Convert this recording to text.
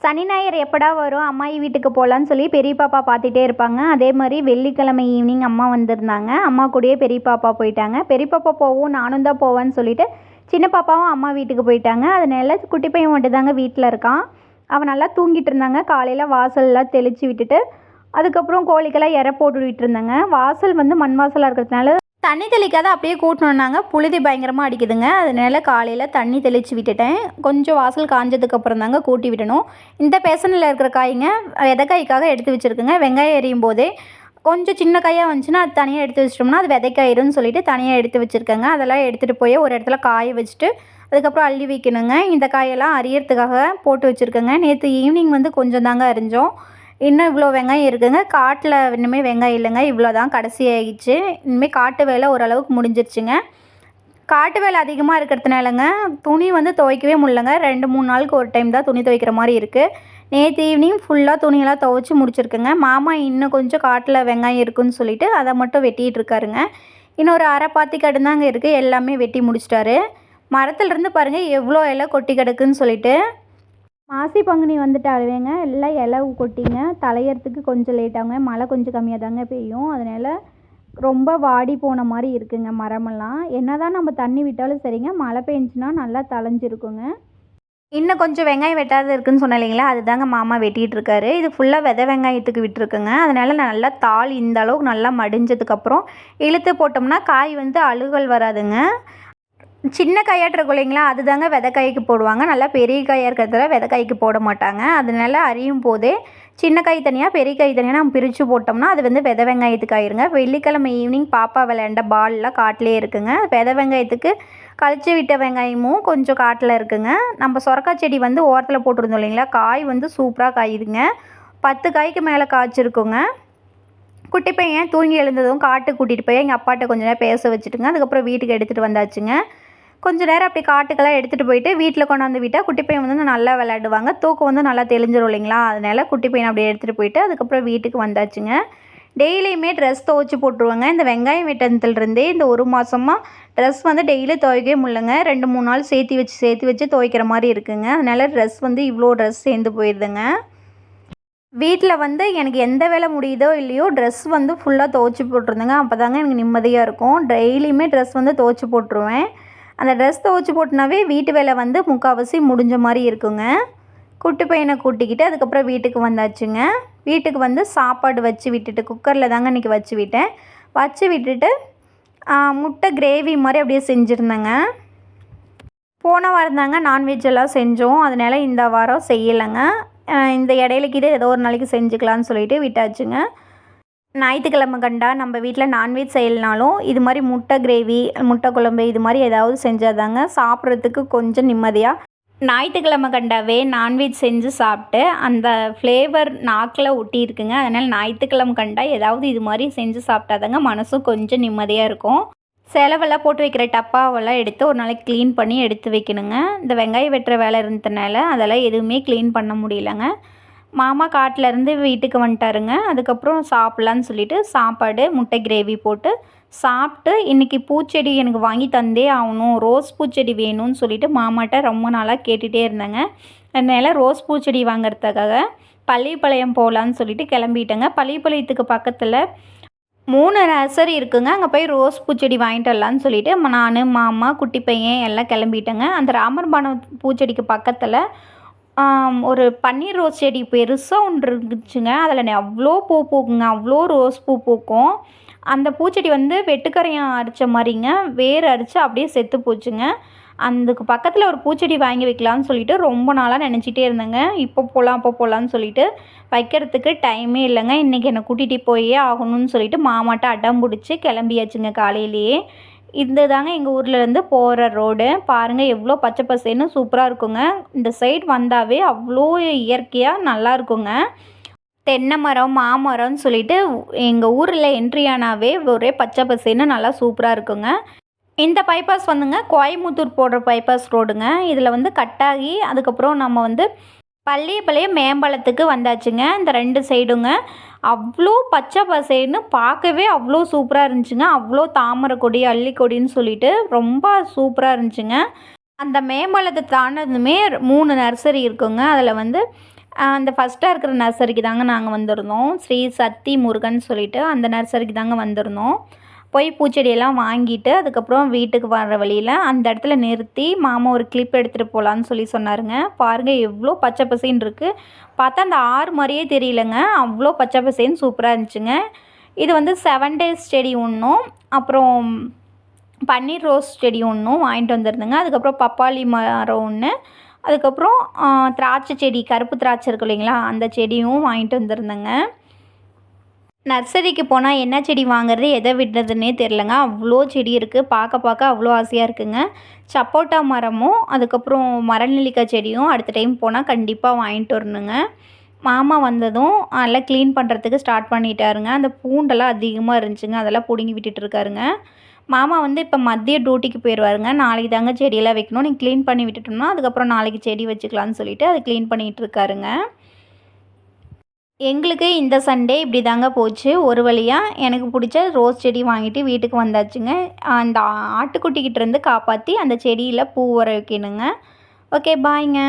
சனி ஞாயிறு எப்படா வரும் அம்மாயி வீட்டுக்கு போகலான்னு சொல்லி பெரிய பாப்பா பார்த்துட்டே இருப்பாங்க. அதே மாதிரி வெள்ளிக்கிழமை ஈவினிங் அம்மா வந்திருந்தாங்க. அம்மா கூடயே பெரிய பாப்பா போயிட்டாங்க. பெரிய பாப்பா போவும் நானும் தான் போவேன்னு சொல்லிட்டு சின்ன பாப்பாவும் அம்மா வீட்டுக்கு போயிட்டாங்க. அதனால குட்டி பையன் மட்டும் தாங்க வீட்டில் இருக்கான். அவன் நல்லா தூங்கிட்டு இருந்தாங்க. காலையில் வாசல்லாம் தெளித்து விட்டுட்டு அதுக்கப்புறம் கோழிக்கெல்லாம் இற போட்டு விட்டு இருந்தாங்க. வாசல் வந்து மண் வாசலாக இருக்கிறதுனால தண்ணி தெளிக்காத அப்படியே கூட்டணுன்னாங்க. புழுதி பயங்கரமாக அடிக்குதுங்க. அதனால காலையில் தண்ணி தெளித்து விட்டுட்டேன். கொஞ்சம் வாசல் காஞ்சதுக்கப்புறம் தாங்க கூட்டி விடணும். இந்த பேசனில் இருக்கிற காய்ங்க விதைக்காய்க்காக எடுத்து வச்சுருக்குங்க. வெங்காயம் எரியும் போதே கொஞ்சம் சின்ன காயாக வந்துச்சுன்னா அது தனியாக எடுத்து வச்சிட்டோம்னா அது விதைக்காயிருன்னு சொல்லிட்டு தனியாக எடுத்து வச்சுருக்கேங்க. அதெல்லாம் எடுத்துகிட்டு போய் ஒரு இடத்துல காய வச்சுட்டு அதுக்கப்புறம் அள்ளி வைக்கணுங்க. இந்த காயெல்லாம் அரியறதுக்காக போட்டு வச்சுருக்கேங்க. நேற்று ஈவினிங் வந்து கொஞ்சம் தாங்க அரிஞ்சோம். இன்னும் இவ்வளோ வெங்காயம் இருக்குதுங்க. காட்டில் இன்னுமே வெங்காயம் இல்லைங்க. இவ்வளோ தான் கடைசி ஆகிடுச்சு. இனிமேல் காட்டு வேலை ஓரளவுக்கு முடிஞ்சிருச்சுங்க. காட்டு வேலை அதிகமாக இருக்கிறதுனாலங்க துணி வந்து துவைக்கவே முடியலங்க. 2-3 நாளுக்கு ஒரு டைம் தான் துணி துவைக்கிற மாதிரி இருக்குது. நேற்று ஈவினிங் ஃபுல்லாக துணியெல்லாம் துவைச்சி முடிச்சிருக்குங்க. மாமா இன்னும் கொஞ்சம் காட்டில் வெங்காயம் இருக்குதுன்னு சொல்லிட்டு அதை மட்டும் வெட்டிகிட்டு இருக்காருங்க. இன்னொரு அரை பாத்தி கடுந்தாங்க இருக்குது. எல்லாமே வெட்டி முடிச்சிட்டாரு. மரத்துலேருந்து பாருங்கள் எவ்வளோ இலை கொட்டி கிடக்குன்னு சொல்லிட்டு. மாசி பங்குனி வந்துட்டாலுவேங்க எல்லாம் இலை கொட்டிங்க. தலையறதுக்கு கொஞ்சம் லேட் ஆகுங்க. மழை கொஞ்சம் கம்மியாக தாங்க பெய்யும். அதனால் ரொம்ப வாடி போன மாதிரி இருக்குங்க மரமெல்லாம். என்ன தான் நம்ம தண்ணி விட்டாலும் சரிங்க, மழை பெஞ்சுன்னா நல்லா தளைஞ்சிருக்குங்க. இன்னும் கொஞ்சம் வெங்காயம் வெட்டாத இருக்குதுன்னு சொன்னேன் இல்லைங்களா, அதுதாங்க மாமா வெட்டிகிட்டு இருக்காரு. இது ஃபுல்லாக விதை வெங்காயத்துக்கு விட்டுருக்குங்க. அதனால் நல்லா தாள் இந்த அளவுக்கு நல்லா மடிஞ்சதுக்கப்புறம் இழுத்து போட்டோம்னா காய் வந்து அழுகல் வராதுங்க. சின்ன காயாட்டு இருக்கும் இல்லைங்களா, அதுதாங்க விதைக்காய்க்கு போடுவாங்க. நல்லா பெரிய காயாக இருக்கிறதுல விதைக்காய்க்கு போட மாட்டாங்க. அதனால அரியும் போதே சின்ன காய் தனியாக பெரிய காய் தனியாக நம்ம பிரித்து போட்டோம்னா அது வந்து விதை வெங்காயத்துக்கு ஆயிருங்க. வெள்ளிக்கிழமை ஈவினிங் பாப்பா விளையாண்ட பால்லாம் காட்டிலே இருக்குங்க. விதை வெங்காயத்துக்கு கழிச்சு விட்ட வெங்காயமும் கொஞ்சம் காட்டில் இருக்குங்க. நம்ம சொரக்காய் செடி வந்து ஓரத்தில் போட்டிருந்தோம் இல்லைங்களா, காய் வந்து சூப்பராக காயுதுங்க. 10 காய்க்கு மேலே காய்ச்சிருக்குங்க. குட்டி பையன் தூங்கி எழுந்ததும் காட்டுக்கு கூட்டிகிட்டு போய் எங்கள் அப்பாட்ட கொஞ்சம் நேரம் பேச வச்சுட்டுங்க. அதுக்கப்புறம் வீட்டுக்கு எடுத்துகிட்டு வந்தாச்சுங்க. கொஞ்சம் நேரம் அப்படி காட்டுக்கெல்லாம் எடுத்துகிட்டு போயிட்டு வீட்டில் கொண்டாந்து விட்டால் குட்டி பையன் வந்து நல்லா விளையாடுவாங்க. தூக்கம் வந்து நல்லா தெளிஞ்சிரும் இல்லைங்களா, அதனால் குட்டி பையனை அப்படியே எடுத்துகிட்டு போயிட்டு அதுக்கப்புறம் வீட்டுக்கு வந்தாச்சுங்க. டெய்லியுமே ட்ரெஸ் துவைச்சி போட்டுருவாங்க. இந்த வெங்காயம் வெட்டத்துலேருந்தே இந்த 1 மாதமாக ட்ரெஸ் வந்து டெய்லி துவைக்கவே முடியலங்க. 2-3 நாள் சேர்த்து வச்சு துவைக்கிற மாதிரி இருக்குங்க. அதனால் ட்ரெஸ் வந்து இவ்வளோ ட்ரெஸ் சேர்ந்து போயிடுதுங்க. வீட்டில் வந்து எனக்கு எந்த வேலை முடியுதோ இல்லையோ ட்ரெஸ் வந்து ஃபுல்லாக துவைச்சி போட்டுருந்தேங்க. அப்போ தாங்க எனக்கு நிம்மதியாக இருக்கும். டெய்லியுமே ட்ரெஸ் வந்து துவைச்சி போட்டுருவேன். அந்த ட்ரெஸ் துவைச்சி போட்டுனாவே வீட்டு வேலை வந்து முக்கால்வாசி முடிஞ்ச மாதிரி இருக்குங்க. குட்டி பையனை கூட்டிக்கிட்டு அதுக்கப்புறம் வீட்டுக்கு வந்தாச்சுங்க. வீட்டுக்கு வந்து சாப்பாடு வச்சு விட்டுட்டு குக்கரில் தாங்க இன்றைக்கி வச்சு விட்டேன். வச்சு விட்டுட்டு முட்டை கிரேவி மாதிரி அப்படியே செஞ்சுருந்தேங்க. போன வாரம் தாங்க நான்வெஜ் எல்லாம் செஞ்சோம். அதனால் இந்த வாரம் செய்யலைங்க. இந்த இடையிலக்கு இது ஏதோ ஒரு நாளைக்கு செஞ்சுக்கலான்னு சொல்லிட்டு விட்டாச்சுங்க. ஞாயிற்றுக்கிழமை கண்டா நம்ம வீட்டில் நான்வெஜ் செய்யலனாலும் இது மாதிரி முட்டை கிரேவி, முட்டை குழம்பு இது மாதிரி ஏதாவது செஞ்சாதாங்க சாப்பிட்றதுக்கு கொஞ்சம் நிம்மதியாக. ஞாயிற்றுக்கிழமை கண்டாவே நான்வெஜ் செஞ்சு சாப்பிட்டு அந்த ஃப்ளேவர் நாக்கில் ஒட்டியிருக்குங்க. அதனால் ஞாயிற்றுக்கிழமை கண்டா ஏதாவது இது மாதிரி செஞ்சு சாப்பிட்டாதாங்க மனசும் கொஞ்சம் நிம்மதியாக இருக்கும். செலவெல்லாம் போட்டு வைக்கிற டப்பாவெல்லாம் எடுத்து ஒரு நாளைக்கு க்ளீன் பண்ணி எடுத்து வைக்கணுங்க. இந்த வெங்காயம் வெட்டுற வேலை இருந்ததுனால அதெல்லாம் எதுவுமே க்ளீன் பண்ண முடியலங்க. மாமா காட்டிலேருந்து வீட்டுக்கு வந்துட்டாருங்க. அதுக்கப்புறம் சாப்பிட்லான்னு சொல்லிவிட்டு சாப்பாடு முட்டை கிரேவி போட்டு சாப்பிட்டு இன்றைக்கி பூச்செடி எனக்கு வாங்கி தந்தே ஆகணும், ரோஸ் பூச்செடி வேணும்னு சொல்லிவிட்டு மாமாட்ட ரொம்ப நாளாக கேட்டுகிட்டே இருந்தேங்க. அதனால் ரோஸ் பூச்செடி வாங்கிறதுக்காக பள்ளிப்பாளையம் போகலான்னு சொல்லிட்டு கிளம்பிட்டேங்க. பள்ளிப்பாளையத்துக்கு பக்கத்தில் 3 நர்சரி இருக்குங்க. அங்கே போய் ரோஸ் பூச்செடி வாங்கிட்டு வரலான்னு சொல்லிவிட்டு நான், மாமா, குட்டி பையன் எல்லாம் கிளம்பிட்டேங்க. அந்த ராமர்பானம் பூச்செடிக்கு பக்கத்தில் ஒரு பன்னீர் ரோஸ் செடி பெருசாக ஒன்று இருந்துச்சுங்க. அதில் அவ்வளோ பூ பூக்குங்க, அவ்வளோ ரோஸ் பூ பூக்கும். அந்த பூச்செடி வந்து வெட்டுக்கரையான் அரித்த மாதிரிங்க, வேர் அரித்து அப்படியே செத்து போச்சுங்க. அதுக்கு பக்கத்தில் ஒரு பூச்செடி வாங்கி வைக்கலான்னு சொல்லிட்டு ரொம்ப நாளாக நினச்சிட்டே இருந்தேங்க. இப்போ போகலான்னு சொல்லிட்டு வைக்கிறதுக்கு டைமே இல்லைங்க. இன்றைக்கி என்னை கூட்டிகிட்டு போயே ஆகணும்னு சொல்லிட்டு மாமாட்ட அடம் பிடிச்சி கிளம்பியாச்சுங்க காலையிலேயே. இந்த தாங்க எங்கள் ஊர்லேருந்து போகிற ரோடு. பாருங்கள் எவ்வளோ பச்சை பசேன்னு சூப்பராக இருக்குங்க. இந்த சைடு வந்தாவே அவ்வளோ இயற்கையாக நல்லா இருக்குங்க. தென்னை மரம், மாமரம்னு சொல்லிட்டு எங்கள் ஊரில் என்ட்ரி ஆனாவே ஒரே பச்சை பசேன்னு நல்லா சூப்பராக இருக்குங்க. இந்த பைபாஸ் வந்துங்க கோயம்புத்தூர் போடுற பைபாஸ் ரோடுங்க. இதில் வந்து கட்டாகி அதுக்கப்புறம் நம்ம வந்து பள்ளிப்பாளையம் மேம்பாலத்துக்கு வந்தாச்சுங்க. இந்த 2 சைடுங்க அவ்வளோ பச்சை பசேன்னு பார்க்கவே அவ்வளோ சூப்பராக இருந்துச்சுங்க. அவ்வளோ தாமரை கொடி, அள்ளிக்கொடின்னு சொல்லிட்டு ரொம்ப சூப்பராக இருந்துச்சுங்க. அந்த மேம்பாலத்தை தாண்டதுமே 3 நர்சரி இருக்குங்க. அதில் வந்து அந்த ஃபஸ்ட்டாக இருக்கிற நர்சரிக்கு தாங்க நாங்கள் வந்திருந்தோம். ஸ்ரீ சக்தி முருகன் சொல்லிட்டு அந்த நர்சரிக்கு தாங்க வந்திருந்தோம். போய் பூச்செடியெல்லாம் வாங்கிட்டு அதுக்கப்புறம் வீட்டுக்கு வர்ற வழியில் அந்த இடத்துல நிறுத்தி மாமா ஒரு கிளிப் எடுத்துகிட்டு போகலான்னு சொன்னாருங்க. பாருங்கள் எவ்வளோ பச்சை பசேன்னு இருக்குது. பார்த்தா அந்த ஆறு மாதிரியே தெரியலங்க, அவ்வளோ பச்சை பசேன்னு சூப்பராக இருந்துச்சுங்க. இது வந்து 7 டேஸ் செடி ஒன்றும், அப்புறம் பன்னீர் ரோஸ் செடி ஒன்றும் வாங்கிட்டு வந்துருந்துங்க. அதுக்கப்புறம் பப்பாளி மரம் ஒன்று, அதுக்கப்புறம் திராட்சை செடி, கருப்பு திராட்சை இருக்கு இல்லைங்களா, அந்த செடியும் வாங்கிட்டு வந்துருந்தேங்க. நர்சரிக்கு போனால் என்ன செடி வாங்குறது எதை விடுறதுன்னே தெரிலங்க, அவ்வளோ செடி இருக்குது. பார்க்க அவ்வளோ ஆசையாக இருக்குங்க. சப்போட்டா மரமும் அதுக்கப்புறம் மரநெல்லிக்காய் செடியும் அடுத்த டைம் போனால் கண்டிப்பாக வாங்கிட்டு வரணுங்க. மாமா வந்ததும் நல்லா க்ளீன் பண்ணுறதுக்கு ஸ்டார்ட் பண்ணிட்டாருங்க. அந்த பூண்டெல்லாம் அதிகமாக இருந்துச்சுங்க, அதெல்லாம் பிடுங்கி விட்டுட்டு இருக்காருங்க. மாமா வந்து இப்போ மதிய டியூட்டிக்கு போயிடுவாருங்க. நாளைக்கு தாங்க செடியெல்லாம் வைக்கணும், நீங்கள் க்ளீன் பண்ணி விட்டுட்டோம்னா அதுக்கப்புறம் நாளைக்கு செடி வச்சுக்கலான்னு சொல்லிட்டு அதை க்ளீன் பண்ணிகிட்டு இருக்காருங்க. எங்களுக்கு இந்த சண்டே இப்படி தாங்க போச்சு. ஒரு வழியாக எனக்கு பிடிச்ச ரோஸ் செடி வாங்கிட்டு வீட்டுக்கு வந்தாச்சுங்க. அந்த ஆட்டுக்குட்டிக்கிட்டேருந்து காப்பாற்றி அந்த செடியில் பூ வர வைக்கணுங்க. ஓகே, பாய்ங்க.